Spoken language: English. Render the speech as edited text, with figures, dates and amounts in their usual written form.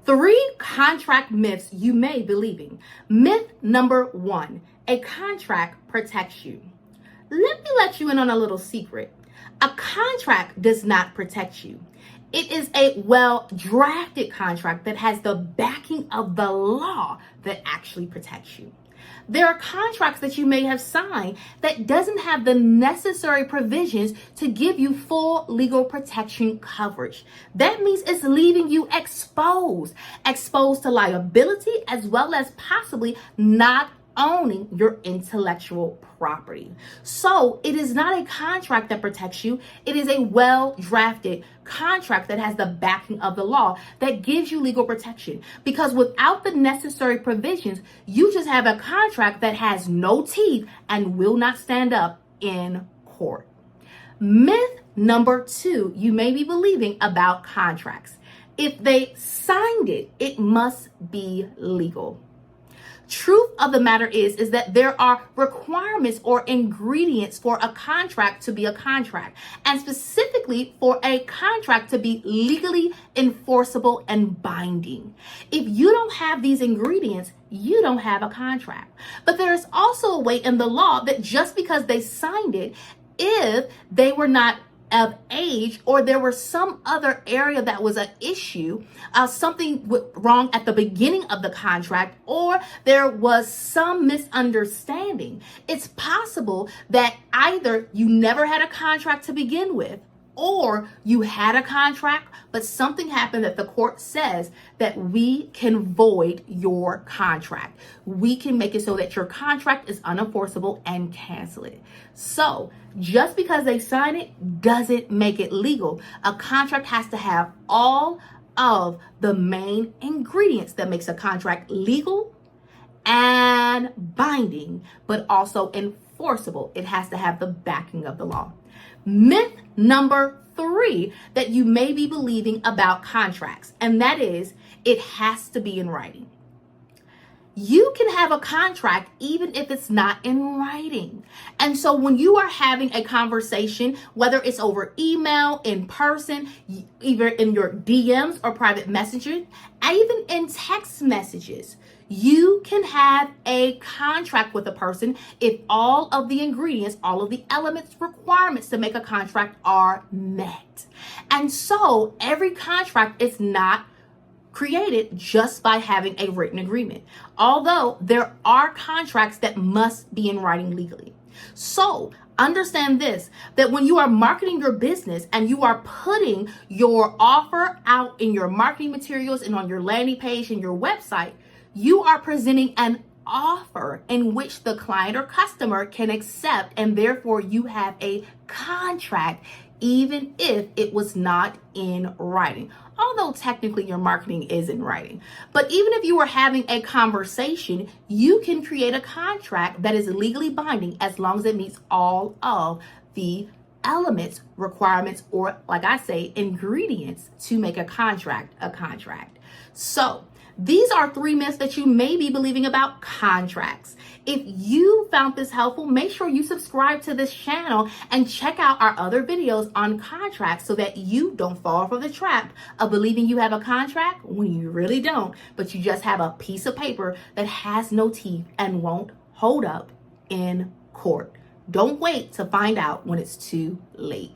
3 contract myths you may be believing. Myth number 1, a contract protects you. Let me let you in on a little secret. A contract does not protect you. It is a well-drafted contract that has the backing of the law that actually protects you. There are contracts that you may have signed that doesn't have the necessary provisions to give you full legal protection coverage. That means it's leaving you exposed to liability, as well as possibly not owning your intellectual property. So it is not a contract that protects you. It is a well-drafted contract that has the backing of the law that gives you legal protection. Because without the necessary provisions, you just have a contract that has no teeth and will not stand up in court. Myth number 2 you may be believing about contracts. If they signed it, it must be legal. Truth of the matter is that there are requirements or ingredients for a contract to be a contract, and specifically for a contract to be legally enforceable and binding. If you don't have these ingredients, you don't have a contract. But there is also a way in the law that just because they signed it, if they were not of age, or there was some other area that was an issue, something wrong at the beginning of the contract, or there was some misunderstanding, it's possible that either you never had a contract to begin with, or you had a contract, but something happened that the court says that we can void your contract. We can make it so that your contract is unenforceable and cancel it. So just because they sign it doesn't make it legal. A contract has to have all of the main ingredients that makes a contract legal and binding, but also enforceable. It has to have the backing of the law. Myth number 3 that you may be believing about contracts, and that is it has to be in writing. You can have a contract even if it's not in writing. And so when you are having a conversation, whether it's over email, in person, either in your DMs or private messages, and even in text messages, you can have a contract with a person if all of the ingredients, all of the elements, requirements to make a contract are met. And so every contract is not created just by having a written agreement, although there are contracts that must be in writing legally. So understand this, that when you are marketing your business and you are putting your offer out in your marketing materials and on your landing page and your website, you are presenting an offer in which the client or customer can accept, and therefore you have a contract even if it was not in writing. Although technically your marketing is in writing. But even if you were having a conversation, you can create a contract that is legally binding as long as it meets all of the elements, requirements, or like I say, ingredients to make a contract a contract. So these are 3 myths that you may be believing about contracts. If you found this helpful, make sure you subscribe to this channel and check out our other videos on contracts so that you don't fall for the trap of believing you have a contract when you really don't, but you just have a piece of paper that has no teeth and won't hold up in court. Don't wait to find out when it's too late.